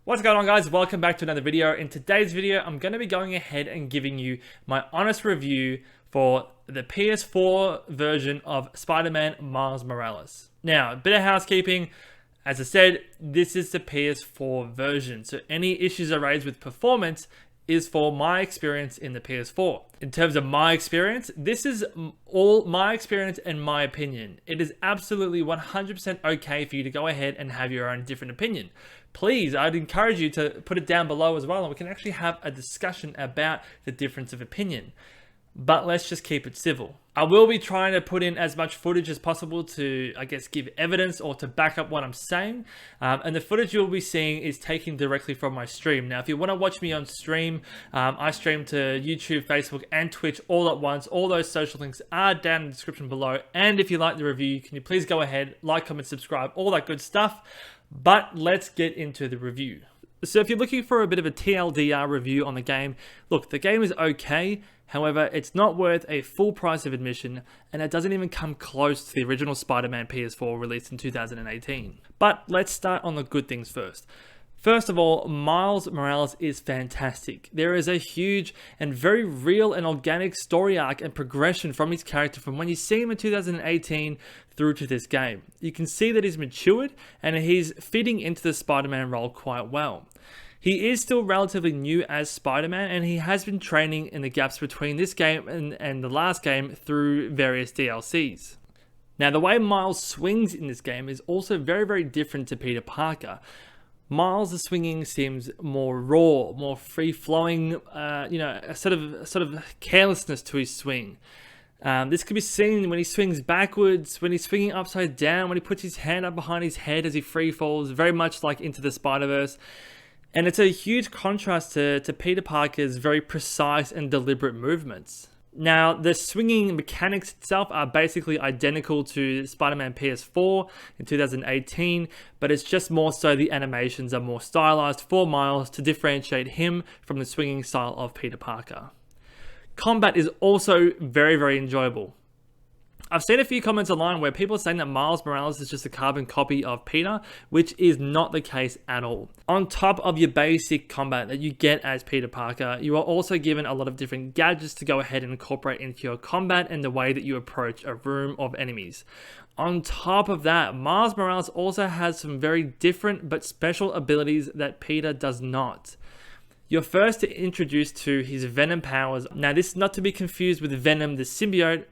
What's going on, guys? Welcome back to another video. In today's video, I'm going to be going ahead and giving you my honest review for the PS4 version of Spider-Man Miles Morales. Now, a bit of housekeeping. As I said, this is the PS4 version, so any issues I raise with performance is for my experience in the PS4. In terms of my experience, this is all my experience and my opinion. It is absolutely 100% okay for you to go ahead and have your own different opinion. Please, I'd encourage you to put it down below as well, and we can actually have a discussion about the difference of opinion. But let's just keep it civil. I will be trying to put in as much footage as possible to, I guess, give evidence or to back up what I'm saying. And the footage you'll be seeing is taken directly from my stream. Now, if you want to watch me on stream, I stream to YouTube, Facebook, and Twitch all at once. All those social links are down in the description below. And if you like the review, can you please go ahead, like, comment, subscribe, all that good stuff. But let's get into the review. So if you're looking for a bit of a TLDR review on the game, look, the game is okay. However, it's not worth a full price of admission, and it doesn't even come close to the original Spider-Man PS4 released in 2018. But let's start on the good things first. First of all, Miles Morales is fantastic. There is a huge and very real and organic story arc and progression from his character from when you see him in 2018 through to this game. You can see that he's matured and he's fitting into the Spider-Man role quite well. He is still relatively new as Spider-Man, and he has been training in the gaps between this game and the last game through various DLCs. Now, the way Miles swings in this game is also very, very different to Peter Parker. Miles' swinging seems more raw, more free-flowing, a sort of carelessness to his swing. This can be seen when he swings backwards, when he's swinging upside down, when he puts his hand up behind his head as he free falls, very much like Into the Spider-Verse. And it's a huge contrast to Peter Parker's very precise and deliberate movements. Now, the swinging mechanics itself are basically identical to Spider-Man PS4 in 2018, but it's just more so the animations are more stylized for Miles to differentiate him from the swinging style of Peter Parker. Combat is also very, very enjoyable. I've seen a few comments online where people are saying that Miles Morales is just a carbon copy of Peter, which is not the case at all. On top of your basic combat that you get as Peter Parker, you are also given a lot of different gadgets to go ahead and incorporate into your combat and the way that you approach a room of enemies. On top of that, Miles Morales also has some very different but special abilities that Peter does not. You're first introduced to his Venom powers. Now, this is not to be confused with Venom the symbiote,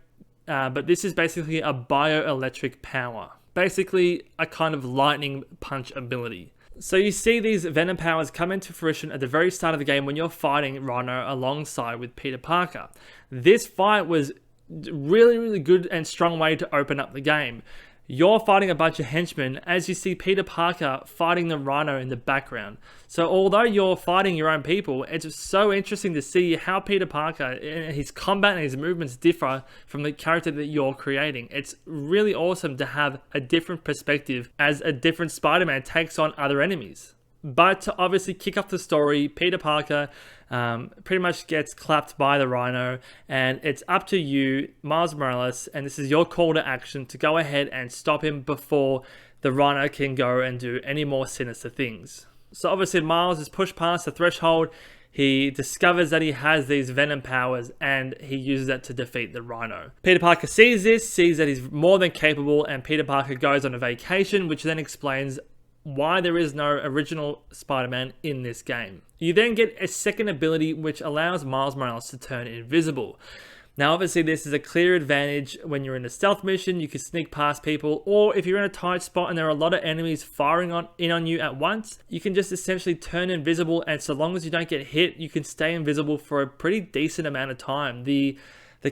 but this is basically a bioelectric power. Basically, a kind of lightning punch ability. So you see these Venom powers come into fruition at the very start of the game when you're fighting Rhino alongside with Peter Parker. This fight was really, really good and strong way to open up the game. You're fighting a bunch of henchmen as you see Peter Parker fighting the Rhino in the background. So although you're fighting your own people, it's so interesting to see how Peter Parker, his combat and his movements differ from the character that you're creating. It's really awesome to have a different perspective as a different Spider-Man takes on other enemies. But to obviously kick off the story, Peter Parker pretty much gets clapped by the Rhino, and it's up to you, Miles Morales, and this is your call to action to go ahead and stop him before the Rhino can go and do any more sinister things. So obviously Miles is pushed past the threshold. He discovers that he has these Venom powers, and he uses that to defeat the Rhino. Peter Parker sees this, sees that he's more than capable, and Peter Parker goes on a vacation, which then explains why there is no original Spider-Man in this game. You then get a second ability which allows Miles Morales to turn invisible. Now obviously this is a clear advantage when you're in a stealth mission. You can sneak past people, or if you're in a tight spot and there are a lot of enemies firing in on you at once, you can just essentially turn invisible, and so long as you don't get hit, you can stay invisible for a pretty decent amount of time. The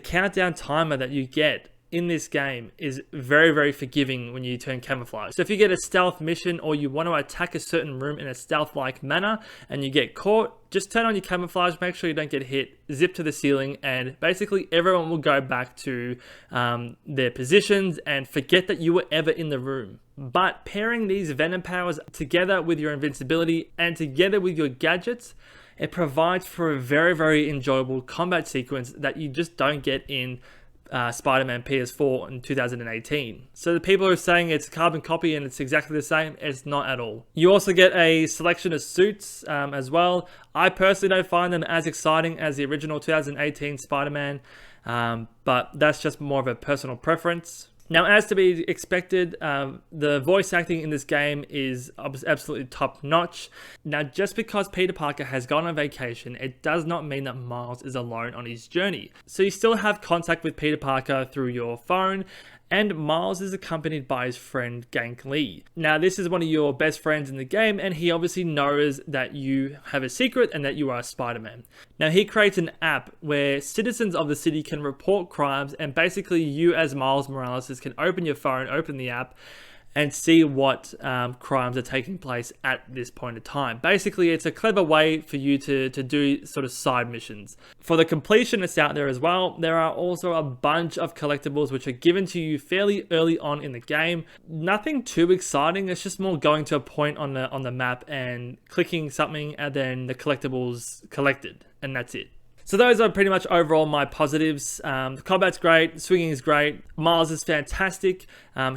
countdown timer that you get in this game is very, very forgiving when you turn camouflage. So if you get a stealth mission or you want to attack a certain room in a stealth-like manner and you get caught, just turn on your camouflage, make sure you don't get hit, zip to the ceiling, and basically everyone will go back to their positions and forget that you were ever in the room. But pairing these Venom powers together with your invincibility and together with your gadgets, it provides for a very, very enjoyable combat sequence that you just don't get in Spider-Man PS4 in 2018. So the people who are saying it's a carbon copy and it's exactly the same, it's not at all. You also get a selection of suits as well. I personally don't find them as exciting as the original 2018 Spider-Man, but that's just more of a personal preference. Now, as to be expected, the voice acting in this game is absolutely top notch. Now, just because Peter Parker has gone on vacation, it does not mean that Miles is alone on his journey. So you still have contact with Peter Parker through your phone, and Miles is accompanied by his friend Gank Lee. Now, this is one of your best friends in the game, and he obviously knows that you have a secret and that you are Spider-Man. Now, he creates an app where citizens of the city can report crimes, and basically you as Miles Morales can open your phone, open the app, and see what crimes are taking place at this point in time. Basically, it's a clever way for you to do sort of side missions. For the completionists out there as well, there are also a bunch of collectibles which are given to you fairly early on in the game. Nothing too exciting, it's just more going to a point on the map and clicking something and then the collectibles collected, and that's it. So those are pretty much overall my positives. The combat's great, swinging is great, Miles is fantastic.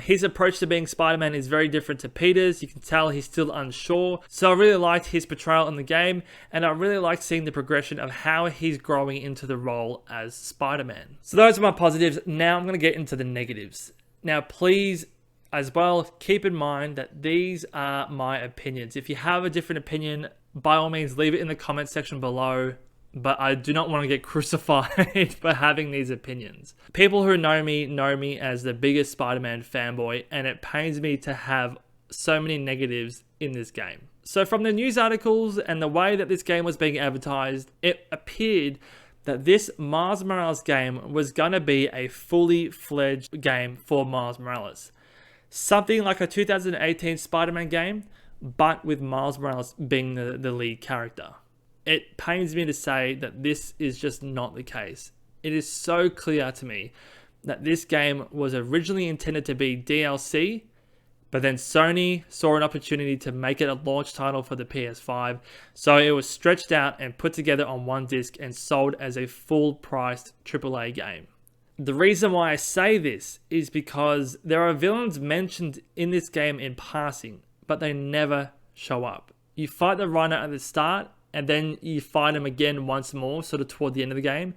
His approach to being Spider-Man is very different to Peter's. You can tell he's still unsure. So I really liked his portrayal in the game, and I really liked seeing the progression of how he's growing into the role as Spider-Man. So those are my positives. Now I'm going to get into the negatives. Now please, as well, keep in mind that these are my opinions. If you have a different opinion, by all means leave it in the comment section below. But I do not want to get crucified for having these opinions. People who know me as the biggest Spider-Man fanboy, and it pains me to have so many negatives in this game. So from the news articles and the way that this game was being advertised, it appeared that this Miles Morales game was going to be a fully fledged game for Miles Morales. Something like a 2018 Spider-Man game, but with Miles Morales being the lead character. It pains me to say that this is just not the case. It is so clear to me that this game was originally intended to be DLC, but then Sony saw an opportunity to make it a launch title for the PS5, so it was stretched out and put together on one disc and sold as a full-priced AAA game. The reason why I say this is because there are villains mentioned in this game in passing, but they never show up. You fight the Rhino at the start, and then you fight him again once more, sort of toward the end of the game,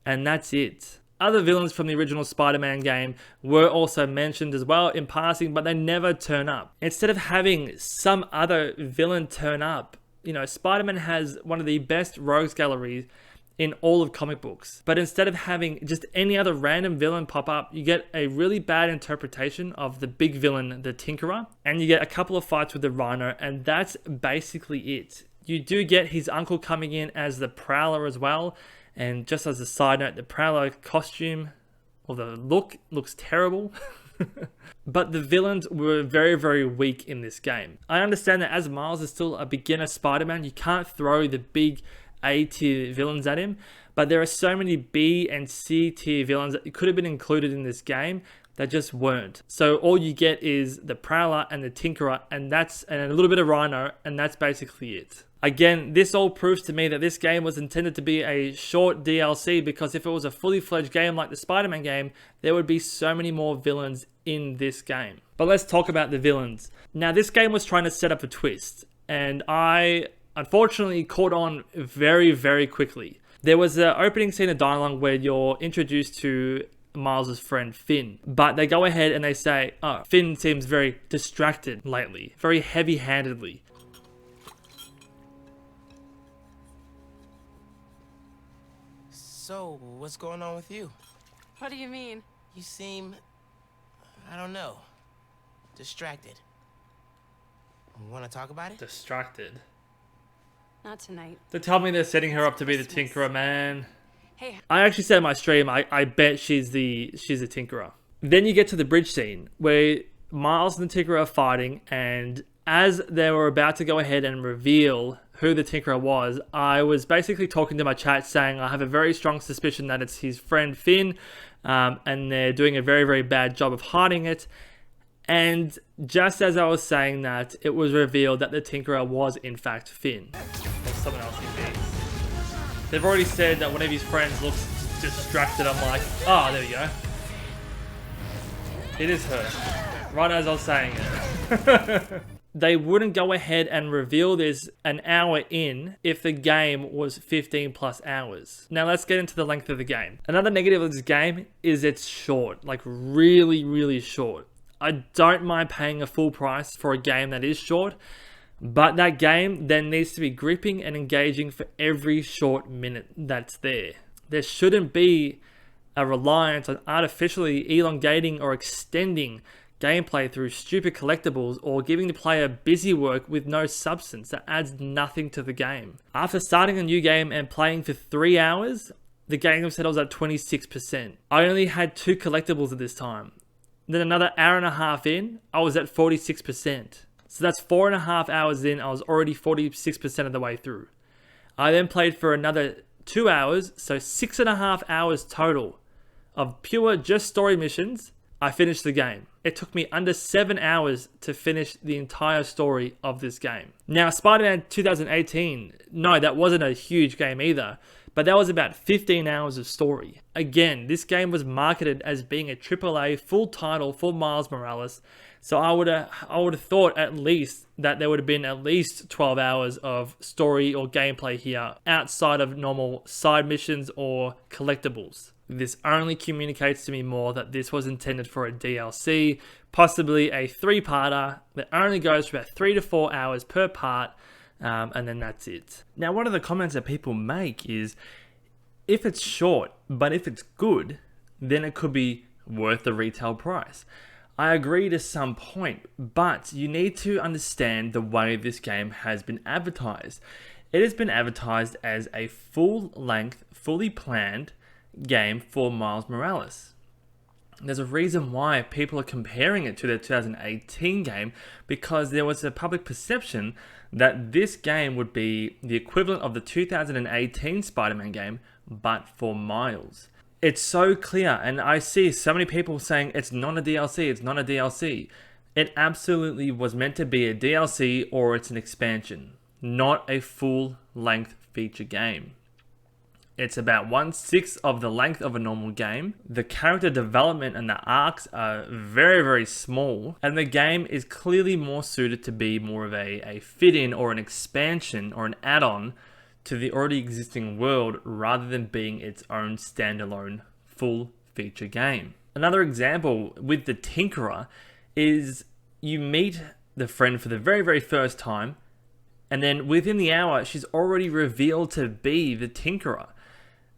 and that's it. Other villains from the original Spider-Man game were also mentioned as well in passing, but they never turn up. Instead of having some other villain turn up, you know, Spider-Man has one of the best rogues galleries in all of comic books. But instead of having just any other random villain pop up, you get a really bad interpretation of the big villain, the Tinkerer, and you get a couple of fights with the Rhino, and that's basically it. You do get his uncle coming in as the Prowler as well, and just as a side note, the Prowler costume, or the look, looks terrible. But the villains were very, very weak in this game. I understand that as Miles is still a beginner Spider-Man, you can't throw the big A-tier villains at him, but there are so many B and C tier villains that could have been included in this game that just weren't. So all you get is the Prowler and the Tinkerer, and a little bit of Rhino, and that's basically it. Again, this all proves to me that this game was intended to be a short DLC, because if it was a fully fledged game like the Spider-Man game, there would be so many more villains in this game. But let's talk about the villains. Now, this game was trying to set up a twist, and I unfortunately caught on very, very quickly. There was an opening scene of dialogue where you're introduced to Miles' friend Finn, but they go ahead and they say, oh, Finn seems very distracted lately, very heavy-handedly. So, what's going on with you? What do you mean? You seem, I don't know, distracted. Want to talk about it? Distracted? Not tonight. They tell me they're setting her up to be the Tinkerer, man. Hey. I actually said in my stream, I bet she's the Tinkerer. Then you get to the bridge scene where Miles and the Tinkerer are fighting, and as they were about to go ahead and reveal who the Tinkerer was, I was basically talking to my chat saying I have a very strong suspicion that it's his friend Finn, and they're doing a very, very bad job of hiding it. And just as I was saying that, it was revealed that the Tinkerer was in fact Finn, or someone else in these. They've already said that one of his friends looks distracted. I'm like, oh, there we go. It is her. Right as I was saying it. They wouldn't go ahead and reveal this an hour in if the game was 15 plus hours. Now let's get into the length of the game. Another negative of this game is it's short, like really, really short. I don't mind paying a full price for a game that is short, but that game then needs to be gripping and engaging for every short minute that's there. There shouldn't be a reliance on artificially elongating or extending gameplay through stupid collectibles or giving the player busy work with no substance that adds nothing to the game. After starting a new game and playing for 3 hours, the game settles at 26%. I only had 2 collectibles at this time. Then another hour and a half in, I was at 46%. So that's 4.5 hours in, I was already 46% of the way through. I then played for another 2 hours, so 6.5 hours total of pure just story missions. I finished the game. It took me under 7 hours to finish the entire story of this game. Now, Spider-Man 2018, no, that wasn't a huge game either, but that was about 15 hours of story. Again, this game was marketed as being a AAA full title for Miles Morales, so I would have thought at least that there would have been at least 12 hours of story or gameplay here outside of normal side missions or collectibles. This only communicates to me more that this was intended for a DLC, possibly a 3-parter that only goes for about 3 to 4 hours per part, and then that's it. Now, one of the comments that people make is, if it's short, but if it's good, then it could be worth the retail price. I agree to some point, but you need to understand the way this game has been advertised. It has been advertised as a full-length, fully planned game for Miles Morales. There's a reason why people are comparing it to the 2018 game, because there was a public perception that this game would be the equivalent of the 2018 Spider-Man game, but for Miles. It's so clear, and I see so many people saying it's not a DLC, it's not a DLC. It absolutely was meant to be a DLC or it's an expansion, not a full-length feature game. It's about 1/6 of the length of a normal game. The character development and the arcs are very, very small. And the game is clearly more suited to be more of a fit-in or an expansion or an add-on to the already existing world rather than being its own standalone full feature game. Another example with the Tinkerer is you meet the friend for the very, very first time, and then within the hour, she's already revealed to be the Tinkerer.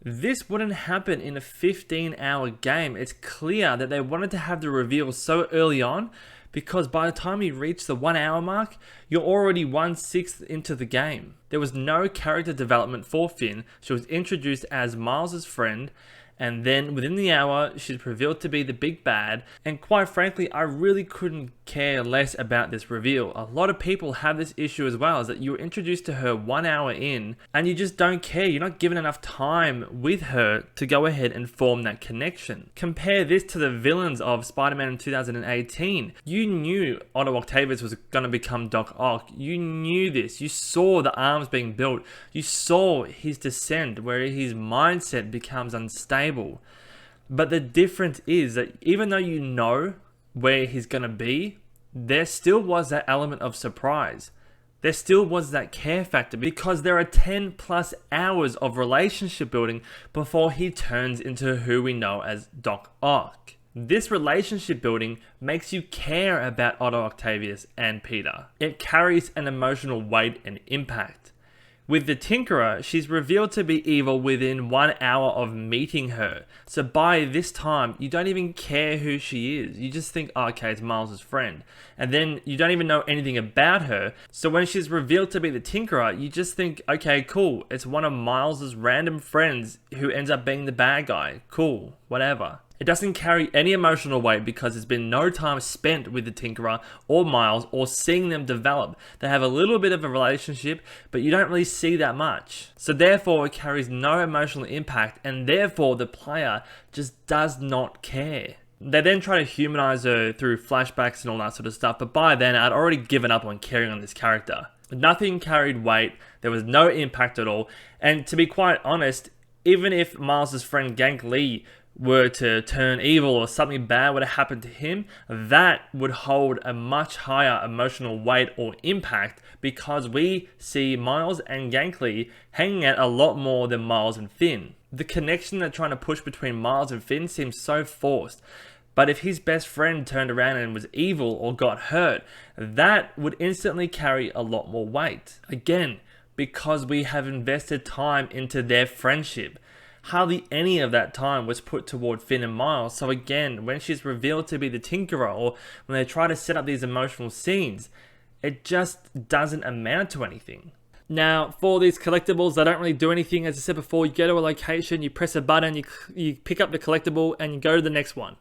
This wouldn't happen in a 15-hour game. It's clear that they wanted to have the reveal so early on because by the time you reach the 1 hour mark, you're already 1/6 into the game. There was no character development for Finn. She was introduced as Miles' friend, and then within the hour, she's revealed to be the big bad. And quite frankly, I really couldn't care less about this reveal. A lot of people have this issue as well, is that you're introduced to her 1 hour in, and you just don't care. You're not given enough time with her to go ahead and form that connection. Compare this to the villains of Spider-Man in 2018. You knew Otto Octavius was going to become Doc Ock. You knew this. You saw the arms being built. You saw his descent, where his mindset becomes unstable. But the difference is that even though you know where he's going to be, there still was that element of surprise. There still was that care factor because there are 10 plus hours of relationship building before he turns into who we know as Doc Ock. This relationship building makes you care about Otto Octavius and Peter. It carries an emotional weight and impact. With the Tinkerer, she's revealed to be evil within 1 hour of meeting her. So by this time, you don't even care who she is. You just think, oh, okay, it's Miles' friend. And then you don't even know anything about her. So when she's revealed to be the Tinkerer, you just think, okay, cool. It's one of Miles' random friends who ends up being the bad guy. Cool, whatever. It doesn't carry any emotional weight because there's been no time spent with the Tinkerer or Miles or seeing them develop. They have a little bit of a relationship, but you don't really see that much. So therefore, it carries no emotional impact, and therefore the player just does not care. They then try to humanize her through flashbacks and all that sort of stuff, but by then I'd already given up on caring on this character. Nothing carried weight, there was no impact at all, and to be quite honest, Even if Miles' friend Gank Lee were to turn evil or something bad were to happen to him, that would hold a much higher emotional weight or impact because we see Miles and Gank Lee hanging out a lot more than Miles and Finn. The connection they're trying to push between Miles and Finn seems so forced. But if his best friend turned around and was evil or got hurt, that would instantly carry a lot more weight. Again, because we have invested time into their friendship. Hardly any of that time was put toward Finn and Miles, so again, when she's revealed to be the Tinkerer, or when they try to set up these emotional scenes, it just doesn't amount to anything. Now, for these collectibles, they don't really do anything. As I said before, you go to a location, you press a button, you pick up the collectible, and you go to the next one.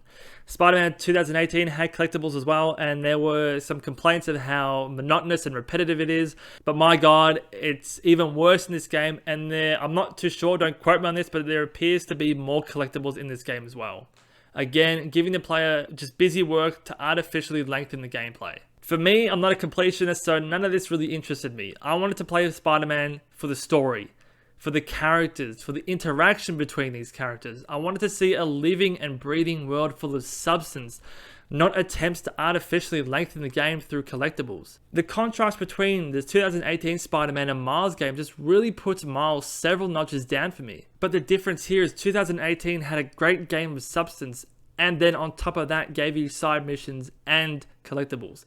Spider-Man 2018 had collectibles as well, and there were some complaints of how monotonous and repetitive it is. But my god, it's even worse in this game, and I'm not too sure, don't quote me on this, but there appears to be more collectibles in this game as well. Again, giving the player just busy work to artificially lengthen the gameplay. For me, I'm not a completionist, so none of this really interested me. I wanted to play Spider-Man for the story, for the characters, for the interaction between these characters. I wanted to see a living and breathing world full of substance, not attempts to artificially lengthen the game through collectibles. The contrast between the 2018 Spider-Man and Miles game just really puts Miles several notches down for me. But the difference here is 2018 had a great game of substance, and then on top of that gave you side missions and collectibles.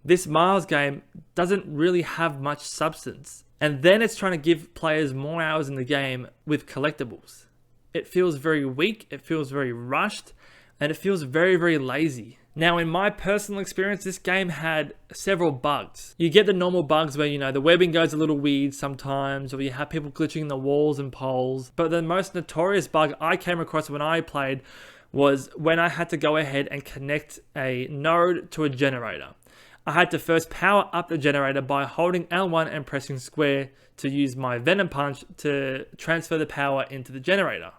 This Miles game doesn't really have much substance. And then it's trying to give players more hours in the game with collectibles. It feels very weak, it feels very rushed, and it feels very, very lazy. Now, in my personal experience, this game had several bugs. You get the normal bugs where, the webbing goes a little weird sometimes, or you have people glitching the walls and poles. But the most notorious bug I came across when I played was when I had to go ahead and connect a node to a generator. I had to first power up the generator by holding L1 and pressing square to use my Venom Punch to transfer the power into the generator.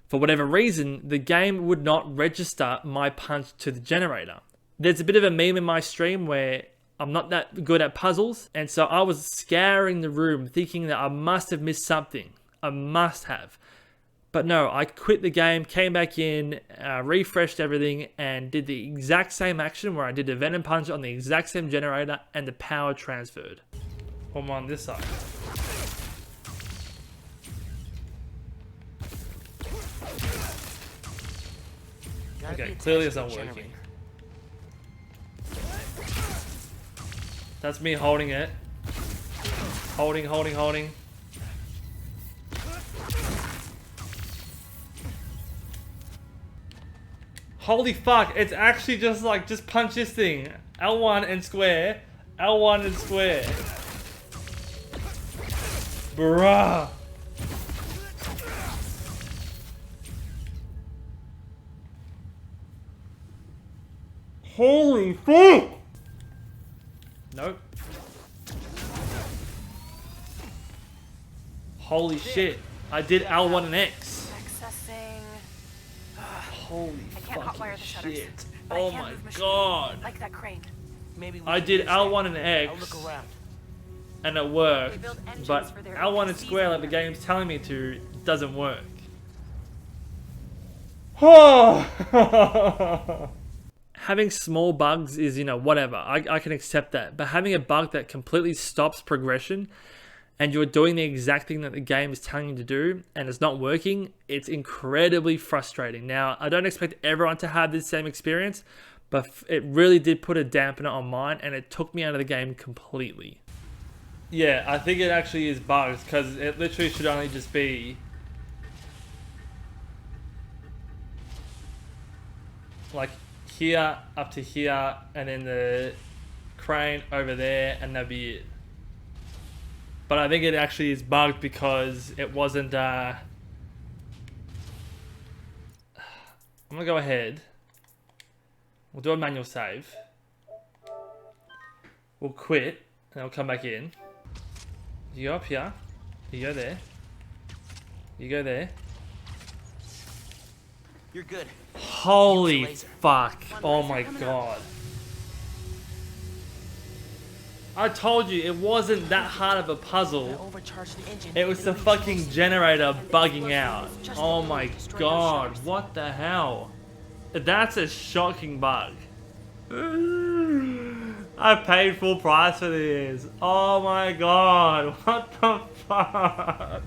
For whatever reason, the game would not register my punch to the generator. There's a bit of a meme in my stream where I'm not that good at puzzles, and so I was scouring the room thinking that I must have missed something. I must have. But no, I quit the game, came back in, refreshed everything, and did the exact same action where I did a Venom Punch on the exact same generator and the power transferred. I'm on this side. Okay, clearly it's not working. That's me holding it. Holding. Holy fuck, it's actually just punch this thing. L1 and square. L1 and square. Bruh. Holy fuck! Nope. Holy shit. I did L1 and X. Accessing. Holy I can't hotwire the shutters, shit. but I Oh can my move machinery, god. like that crane. Maybe we I can did use L1 and that. I'll X look around. and it They worked, build engines but for their L1 and APCs square like in the there. game's telling me to doesn't work. Having small bugs is, whatever. I can accept that. But having a bug that completely stops progression and you're doing the exact thing that the game is telling you to do and it's not working, it's incredibly frustrating. Now, I don't expect everyone to have this same experience, but it really did put a dampener on mine and it took me out of the game completely. Yeah, I think it actually is bugs because it literally should only just be like here up to here and then the crane over there and that'd be it. But I think it actually is bugged because it wasn't I'm gonna go ahead. We'll do a manual save. We'll quit and we'll come back in. You go up here. You go there. You go there. You're good. Holy fuck. Oh my god. I told you, it wasn't that hard of a puzzle. Overcharge the engine. It was the fucking generator bugging out. Oh my god, what the hell? That's a shocking bug. I paid full price for this. Oh my god, what the fuck?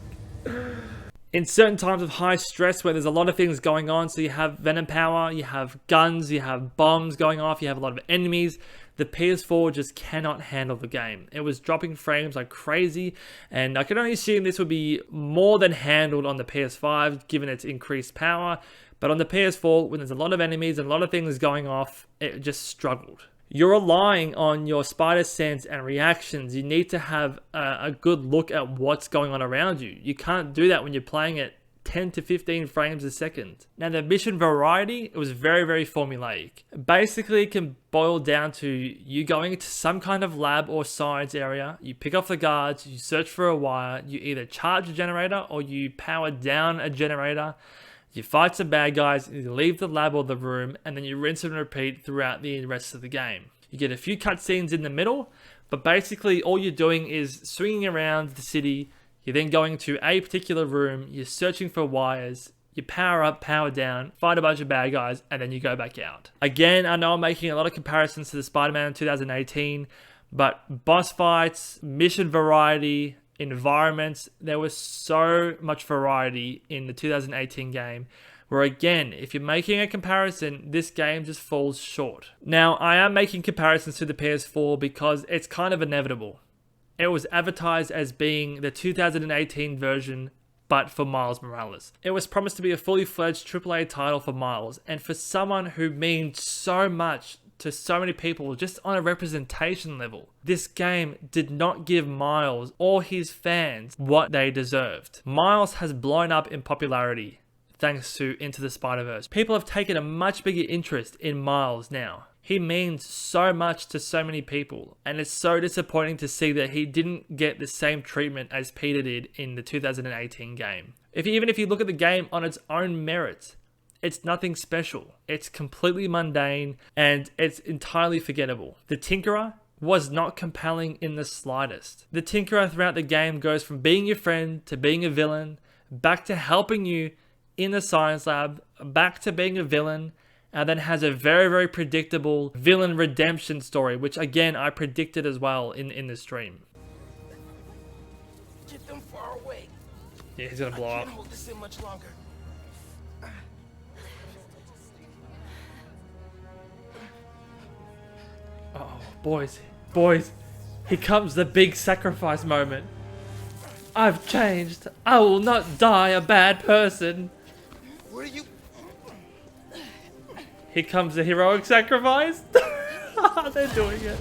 In certain times of high stress where there's a lot of things going on, so you have venom power, you have guns, you have bombs going off, you have a lot of enemies, the PS4 just cannot handle the game. It was dropping frames like crazy, and I can only assume this would be more than handled on the PS5 given its increased power, but on the PS4, when there's a lot of enemies and a lot of things going off, it just struggled. You're relying on your spider sense and reactions. You need to have a good look at what's going on around you. You can't do that when you're playing at 10 to 15 frames a second. Now the mission variety, it was very, very formulaic. Basically, it can boil down to you going into some kind of lab or science area, you pick off the guards, you search for a wire, you either charge a generator or you power down a generator. You fight some bad guys, you leave the lab or the room, and then you rinse and repeat throughout the rest of the game. You get a few cutscenes in the middle, but basically all you're doing is swinging around the city. You're then going to a particular room, you're searching for wires, you power up, power down, fight a bunch of bad guys, and then you go back out. Again, I know I'm making a lot of comparisons to the Spider-Man 2018, but boss fights, mission variety, environments, there was so much variety in the 2018 game where, again, if you're making a comparison, this game just falls short. Now, I am making comparisons to the PS4 because it's kind of inevitable. It was advertised as being the 2018 version, but for Miles Morales. It was promised to be a fully fledged AAA title for Miles, and for someone who means so much to so many people just on a representation level, this game did not give Miles or his fans what they deserved. Miles has blown up in popularity thanks to Into the Spider-Verse. People have taken a much bigger interest in Miles now. He means so much to so many people, and it's so disappointing to see that he didn't get the same treatment as Peter did in the 2018 game. Even if you look at the game on its own merits, it's nothing special. It's completely mundane and it's entirely forgettable. The Tinkerer was not compelling in the slightest. The Tinkerer throughout the game goes from being your friend to being a villain, back to helping you in the science lab, back to being a villain, and then has a very, very predictable villain redemption story, which again, I predicted as well in the stream. Get them far away. Yeah, he's gonna blow I up. can't hold this in much longer. Oh, boys, here comes the big sacrifice moment. I've changed. I will not die a bad person. Where are you? Here comes the heroic sacrifice. They're doing it.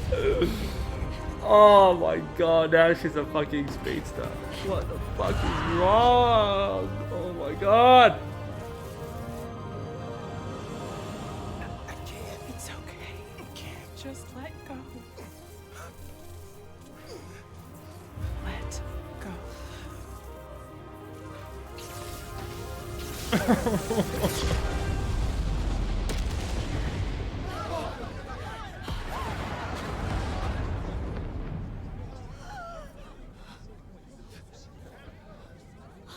Oh my god, now she's a fucking speedster. What the fuck is wrong? Oh my god. I can't. It's okay. I can't. Just let go. Let go.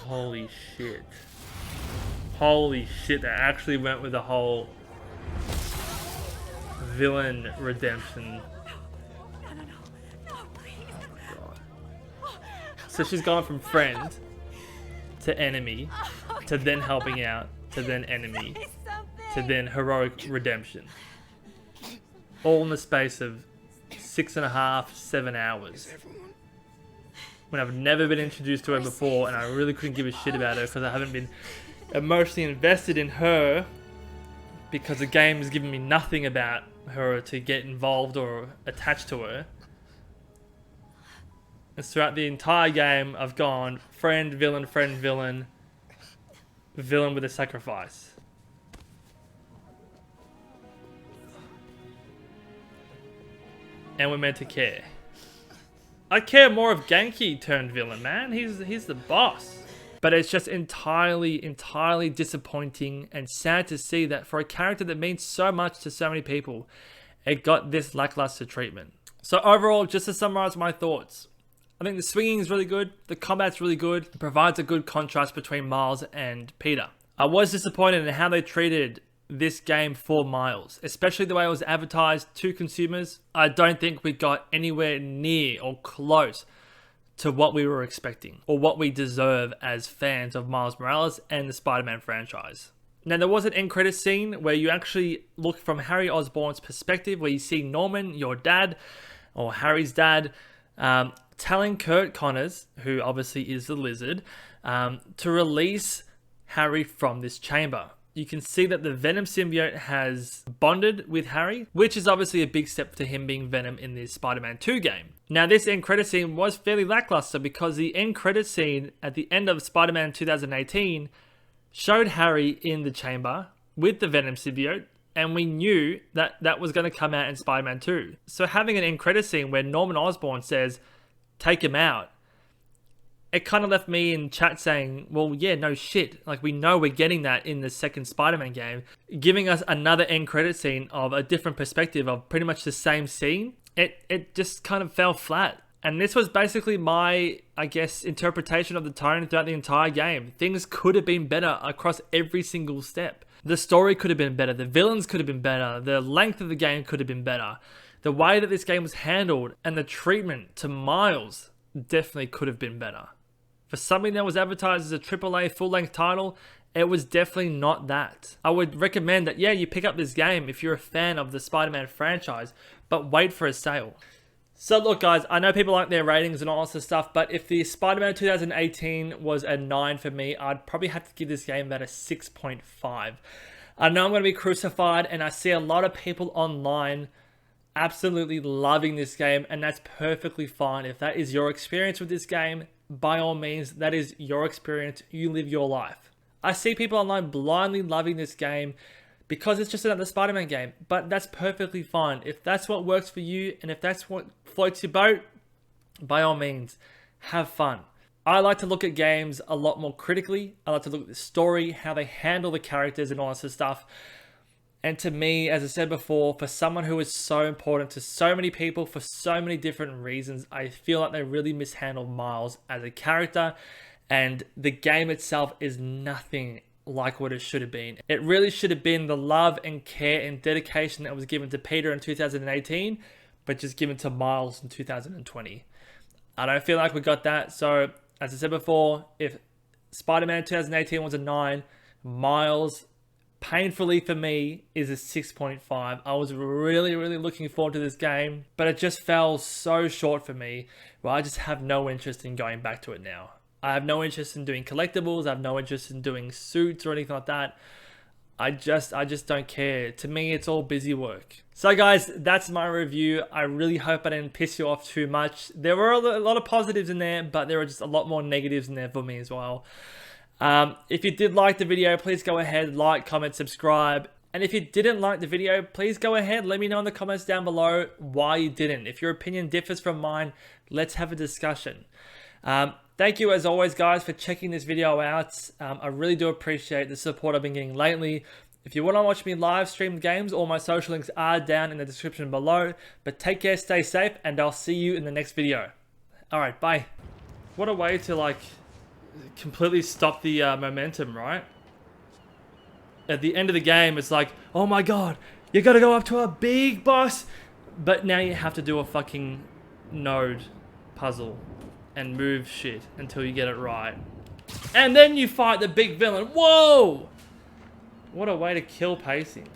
Holy shit. Holy shit, they actually went with the whole villain redemption. No, please. So she's gone from friend to enemy to then helping out to then enemy to then heroic redemption. All in the space of 6.5, 7 hours. When I've never been introduced to her before and I really couldn't give a shit about her because I haven't been emotionally invested in her because the game has given me nothing about her to get involved or attached to her. And throughout the entire game, I've gone friend, villain, villain with a sacrifice. And we're meant to care. I care more of Genki turned villain, man. He's the boss. But it's just entirely disappointing and sad to see that for a character that means so much to so many people, it got this lackluster treatment. So overall, just to summarize my thoughts, I think the swinging is really good, the combat's really good, it provides a good contrast between Miles and Peter. I was disappointed in how they treated this game for Miles, especially the way it was advertised to consumers. I don't think we got anywhere near or close to what we were expecting or what we deserve as fans of Miles Morales and the Spider-Man franchise. Now, there was an end credit scene where you actually look from Harry Osborn's perspective, where you see Norman, your dad, or Harry's dad, telling Kurt Connors, who obviously is the Lizard, to release Harry from this chamber. You can see that the Venom symbiote has bonded with Harry, which is obviously a big step to him being Venom in this Spider-Man 2 game. Now, this end credit scene was fairly lackluster because the end credit scene at the end of Spider-Man 2018 showed Harry in the chamber with the Venom symbiote, and we knew that that was going to come out in Spider-Man 2. So having an end credit scene where Norman Osborn says, take him out, it kind of left me in chat saying, well, yeah, no shit. Like, we know we're getting that in the second Spider-Man game. Giving us another end credit scene of a different perspective of pretty much the same scene, it just kind of fell flat. And this was basically my, I guess, interpretation of the tone throughout the entire game. Things could have been better across every single step. The story could have been better. The villains could have been better. The length of the game could have been better. The way that this game was handled and the treatment to Miles definitely could have been better. For something that was advertised as a AAA full-length title, it was definitely not that. I would recommend that, yeah, you pick up this game if you're a fan of the Spider-Man franchise, but wait for a sale. So look, guys, I know people like their ratings and all sorts of stuff, but if the Spider-Man 2018 was a 9 for me, I'd probably have to give this game about a 6.5. I know I'm going to be crucified, and I see a lot of people online absolutely loving this game, and that's perfectly fine. If that is your experience with this game, by all means, that is your experience. You live your life. I see people online blindly loving this game because it's just another Spider-Man game, but that's perfectly fine. If that's what works for you, and if that's what floats your boat, by all means, have fun. I like to look at games a lot more critically. I like to look at the story, how they handle the characters and all that sort of stuff. And to me, as I said before, for someone who is so important to so many people for so many different reasons, I feel like they really mishandled Miles as a character, and the game itself is nothing like what it should have been. It really should have been the love and care and dedication that was given to Peter in 2018, but just given to Miles in 2020. I don't feel like we got that. So, as I said before, if Spider-Man 2018 was a 9, Miles, painfully for me, is a 6.5. I was really looking forward to this game, but it just fell so short for me, where I just have no interest in going back to it now. I have no interest in doing collectibles. I have no interest in doing suits or anything like that. I just don't care. To me, it's all busy work. So guys, that's my review. I really hope I didn't piss you off too much. There were a lot of positives in there, but there were just a lot more negatives in there for me as well. If you did like the video, please go ahead, like, comment, subscribe. And if you didn't like the video, please go ahead, let me know in the comments down below why you didn't. If your opinion differs from mine, let's have a discussion. Thank you as always, guys, for checking this video out. I really do appreciate the support I've been getting lately. If you want to watch me live stream games, all my social links are down in the description below. But take care, stay safe, and I'll see you in the next video. Alright, bye. What a way to, like, completely stop the momentum, right? At the end of the game, it's like, oh my god, you gotta go up to a big boss, but now you have to do a fucking node puzzle and move shit until you get it right. And then you fight the big villain. Whoa! What a way to kill pacing.